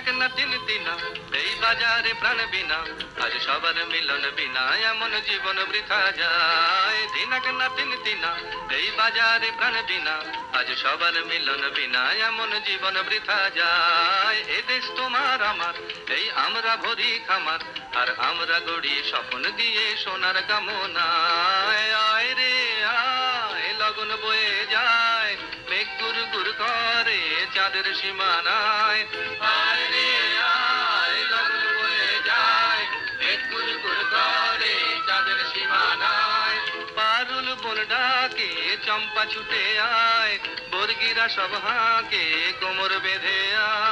ঝিনাক না তিন তিনা এই বাজারে প্রাণ বিনা আজ সবার মিলন বিনা এমন জীবন বৃথা যায় ঝিনাক না তিন তিনা এই বাজারে প্রাণ বিনা আজ সবার মিলন বিনা এমন জীবন বৃথা যায় এ দেশ তোমার আমার এই আমরা ভরি খামার আর আমরা গড়ি স্বপ্ন দিয়ে সোনার কামনায় আয় রে আয় লগন বয়ে যায় মেঘ গুর গুর করে চাঁদের সীমানায় আয় রে আয় লগন বয়ে যায় মেঘ গুর গুর করে চাঁদের সীমানায় পারুল বন ডাকে চম্পা ছুটে আয় বর্গিরা সব হাঁকে কোমর বেঁধে আয়